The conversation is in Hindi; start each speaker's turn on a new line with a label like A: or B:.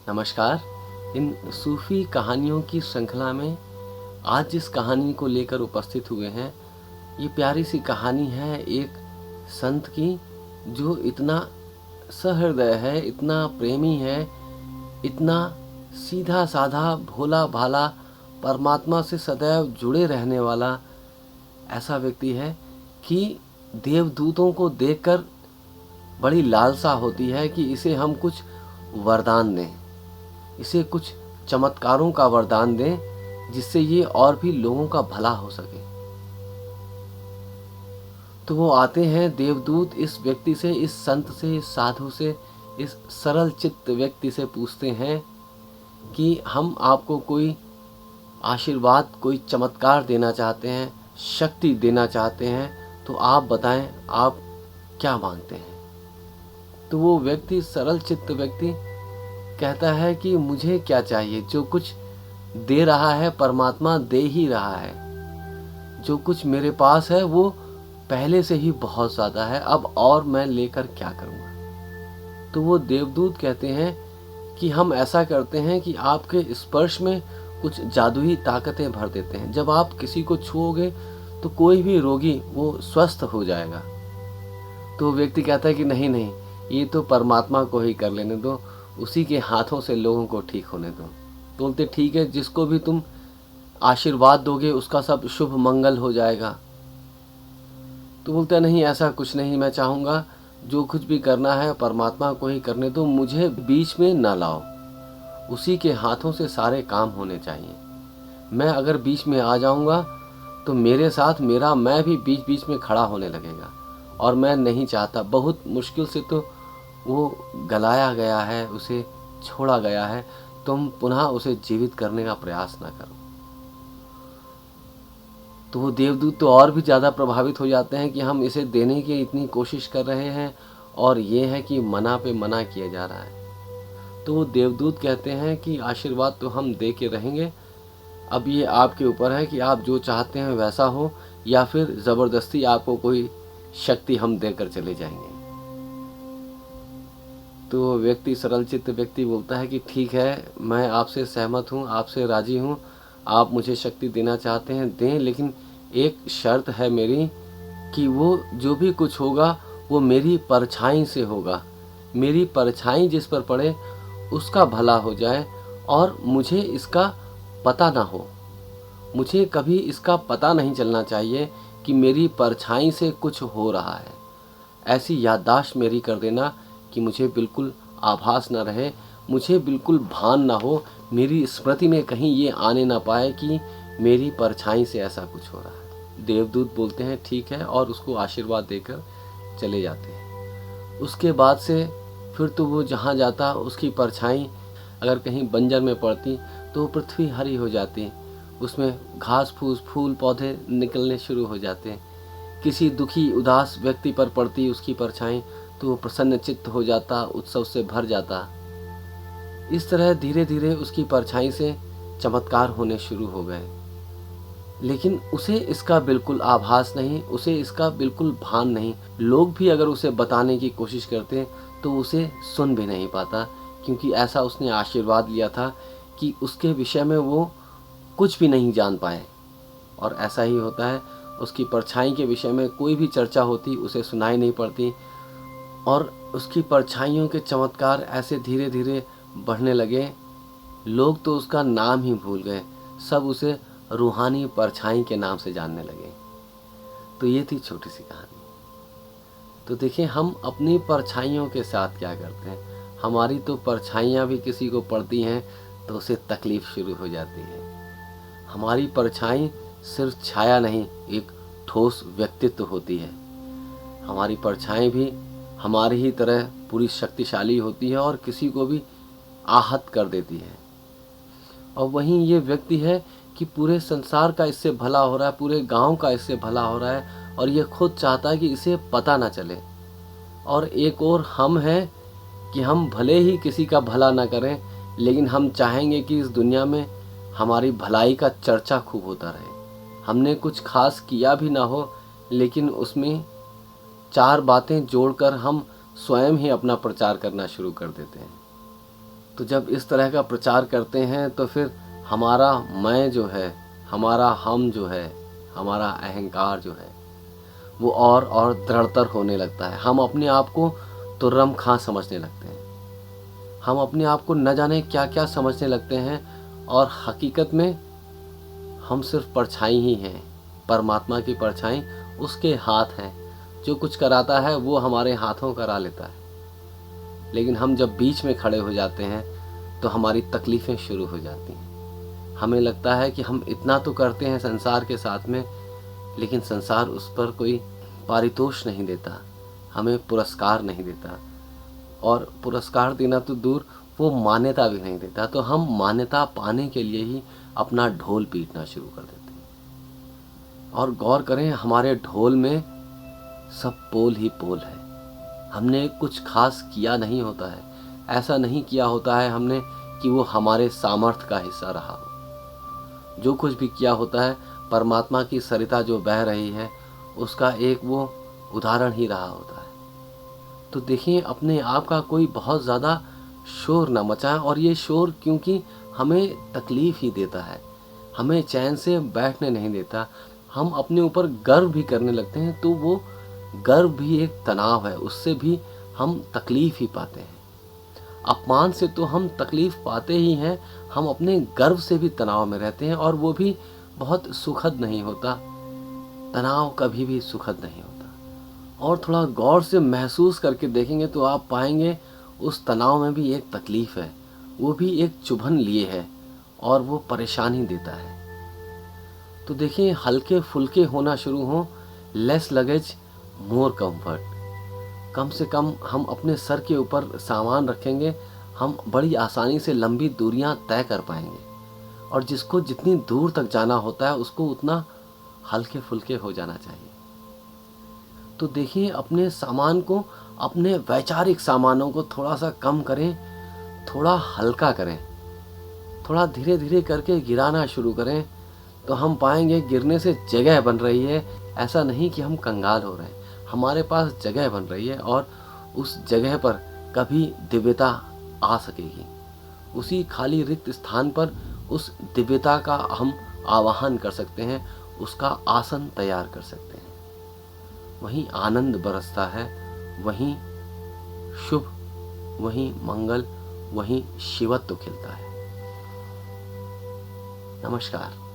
A: नमस्कार। इन सूफ़ी कहानियों की श्रृंखला में आज जिस कहानी को लेकर उपस्थित हुए हैं, ये प्यारी सी कहानी है एक संत की जो इतना सहृदय है, इतना प्रेमी है, इतना सीधा साधा भोला भाला परमात्मा से सदैव जुड़े रहने वाला ऐसा व्यक्ति है कि देवदूतों को देखकर बड़ी लालसा होती है कि इसे हम कुछ वरदान दें, इसे कुछ चमत्कारों का वरदान दें जिससे ये और भी लोगों का भला हो सके। तो वो आते हैं देवदूत इस व्यक्ति से, इस संत से, इस साधु से, इस सरल चित्त व्यक्ति से पूछते हैं कि हम आपको कोई आशीर्वाद, कोई चमत्कार देना चाहते हैं, शक्ति देना चाहते हैं, तो आप बताएं आप क्या मांगते हैं। तो वो व्यक्ति, सरल चित्त व्यक्ति कहता है कि मुझे क्या चाहिए, जो कुछ दे रहा है परमात्मा दे ही रहा है, जो कुछ मेरे पास है वो पहले से ही बहुत ज़्यादा है, अब और मैं लेकर क्या करूँगा। तो वो देवदूत कहते हैं कि हम ऐसा करते हैं कि आपके स्पर्श में कुछ जादुई ताकतें भर देते हैं, जब आप किसी को छुओगे तो कोई भी रोगी वो स्वस्थ हो जाएगा। तो व्यक्ति कहता है कि नहीं नहीं, ये तो परमात्मा को ही कर लेने दो, उसी के हाथों से लोगों को ठीक होने दो। तो बोलते ठीक है, जिसको भी तुम आशीर्वाद दोगे उसका सब शुभ मंगल हो जाएगा। तो बोलते नहीं, ऐसा कुछ नहीं, मैं चाहूँगा जो कुछ भी करना है परमात्मा को ही करने दो, मुझे बीच में ना लाओ, उसी के हाथों से सारे काम होने चाहिए। मैं अगर बीच में आ जाऊँगा तो मेरे साथ मेरा मैं भी बीच बीच में खड़ा होने लगेगा, और मैं नहीं चाहता। बहुत मुश्किल से तो वो गलाया गया है, उसे छोड़ा गया है, तुम पुनः उसे जीवित करने का प्रयास ना करो। तो वो देवदूत तो और भी ज़्यादा प्रभावित हो जाते हैं कि हम इसे देने की इतनी कोशिश कर रहे हैं और ये है कि मना पे मना किया जा रहा है। तो वो देवदूत कहते हैं कि आशीर्वाद तो हम दे के रहेंगे, अब ये आपके ऊपर है कि आप जो चाहते हैं वैसा हो, या फिर ज़बरदस्ती आपको कोई शक्ति हम देकर चले जाएंगे। तो व्यक्ति, सरल चित्त व्यक्ति बोलता है कि ठीक है, मैं आपसे सहमत हूँ, आपसे राजी हूँ, आप मुझे शक्ति देना चाहते हैं दें, लेकिन एक शर्त है मेरी कि वो जो भी कुछ होगा वो मेरी परछाई से होगा, मेरी परछाई जिस पर पड़े उसका भला हो जाए, और मुझे इसका पता ना हो, मुझे कभी इसका पता नहीं चलना चाहिए कि मेरी परछाई से कुछ हो रहा है। ऐसी याददाश्त मेरी कर देना कि मुझे बिल्कुल आभास न रहे, मुझे बिल्कुल भान ना हो, मेरी स्मृति में कहीं ये आने ना पाए कि मेरी परछाई से ऐसा कुछ हो रहा है। देवदूत बोलते हैं ठीक है, और उसको आशीर्वाद देकर चले जाते हैं। उसके बाद से फिर तो वो जहाँ जाता उसकी परछाई अगर कहीं बंजर में पड़ती तो पृथ्वी हरी हो जाती, उसमें घास फूस फूल पौधे निकलने शुरू हो जाते। किसी दुखी उदास व्यक्ति पर पड़ती उसकी परछाई तो वो प्रसन्न चित्त हो जाता, उत्सव से भर जाता। इस तरह धीरे धीरे उसकी परछाई से चमत्कार होने शुरू हो गए, लेकिन उसे इसका बिल्कुल आभास नहीं, उसे इसका बिल्कुल भान नहीं। लोग भी अगर उसे बताने की कोशिश करते तो उसे सुन भी नहीं पाता, क्योंकि ऐसा उसने आशीर्वाद लिया था कि उसके विषय में वो कुछ भी नहीं जान पाए। और ऐसा ही होता है, उसकी परछाई के विषय में कोई भी चर्चा होती उसे सुनाई नहीं पड़ती, और उसकी परछाइयों के चमत्कार ऐसे धीरे धीरे बढ़ने लगे। लोग तो उसका नाम ही भूल गए, सब उसे रूहानी परछाई के नाम से जानने लगे। तो ये थी छोटी सी कहानी। तो देखिए, हम अपनी परछाइयों के साथ क्या करते हैं। हमारी तो परछाइयाँ भी किसी को पड़ती हैं तो उसे तकलीफ़ शुरू हो जाती है। हमारी परछाई सिर्फ छाया नहीं, एक ठोस व्यक्तित्व होती है। हमारी परछाई भी हमारी ही तरह पूरी शक्तिशाली होती है और किसी को भी आहत कर देती है। और वहीं ये व्यक्ति है कि पूरे संसार का इससे भला हो रहा है, पूरे गांव का इससे भला हो रहा है, और ये खुद चाहता है कि इसे पता ना चले। और एक और हम हैं कि हम भले ही किसी का भला ना करें, लेकिन हम चाहेंगे कि इस दुनिया में हमारी भलाई का चर्चा खूब होता रहे। हमने कुछ खास किया भी ना हो, लेकिन उसमें चार बातें जोड़कर हम स्वयं ही अपना प्रचार करना शुरू कर देते हैं। तो जब इस तरह का प्रचार करते हैं तो फिर हमारा मैं जो है, हमारा हम जो है, हमारा अहंकार जो है वो और दृढ़तर होने लगता है। हम अपने आप को तुर्रम खां समझने लगते हैं। हम अपने आप को न जाने क्या क्या समझने लगते हैं और हकीकत में हम सिर्फ परछाई ही हैं। परमात्मा की परछाई उसके हाथ हैं। जो कुछ कराता है वो हमारे हाथों करा लेता है। लेकिन हम जब बीच में खड़े हो जाते हैं तो हमारी तकलीफ़ें शुरू हो जाती हैं। हमें लगता है कि हम इतना तो करते हैं संसार के साथ में, लेकिन संसार उस पर कोई पारितोष नहीं देता, हमें पुरस्कार नहीं देता, और पुरस्कार देना तो दूर, वो मान्यता भी नहीं देता। तो हम मान्यता पाने के लिए ही अपना ढोल पीटना शुरू कर देते हैं। और गौर करें, हमारे ढोल में सब पोल ही पोल है। हमने कुछ खास किया नहीं होता है। ऐसा नहीं किया होता है हमने कि वो हमारे सामर्थ्य का हिस्सा रहा हो। जो कुछ भी किया होता है, परमात्मा की सरिता जो बह रही है उसका एक वो उदाहरण ही रहा होता है। तो देखिए, अपने आप का कोई बहुत ज़्यादा शोर ना मचाएं। और ये शोर क्योंकि हमें तकलीफ़ ही देता है, हमें चैन से बैठने नहीं देता। हम अपने ऊपर गर्व भी करने लगते हैं तो वो गर्व भी एक तनाव है, उससे भी हम तकलीफ़ ही पाते हैं। अपमान से तो हम तकलीफ़ पाते ही हैं, हम अपने गर्व से भी तनाव में रहते हैं और वो भी बहुत सुखद नहीं होता। तनाव कभी भी सुखद नहीं होता। और थोड़ा गौर से महसूस करके देखेंगे तो आप पाएंगे उस तनाव में भी एक तकलीफ़ है, वो भी एक चुभन लिए है और वो परेशानी देता है। तो देखिए, हल्के फुल्के होना शुरू हों, लेस लगेज मोर कंफर्ट। कम से कम हम अपने सर के ऊपर सामान रखेंगे, हम बड़ी आसानी से लंबी दूरियां तय कर पाएंगे। और जिसको जितनी दूर तक जाना होता है उसको उतना हल्के फुल्के हो जाना चाहिए। तो देखिए, अपने सामान को, अपने वैचारिक सामानों को थोड़ा सा कम करें, थोड़ा हल्का करें, थोड़ा धीरे धीरे करके गिराना शुरू करें। तो हम पाएंगे गिरने से जगह बन रही है। ऐसा नहीं कि हम कंगाल हो रहे हैं, हमारे पास जगह बन रही है और उस जगह पर कभी दिव्यता आ सकेगी। उसी खाली रिक्त स्थान पर उस दिव्यता का हम आवाहन कर सकते हैं, उसका आसन तैयार कर सकते हैं। वहीं आनंद बरसता है, वहीं शुभ, वहीं मंगल, वहीं शिवत्व खिलता है। नमस्कार।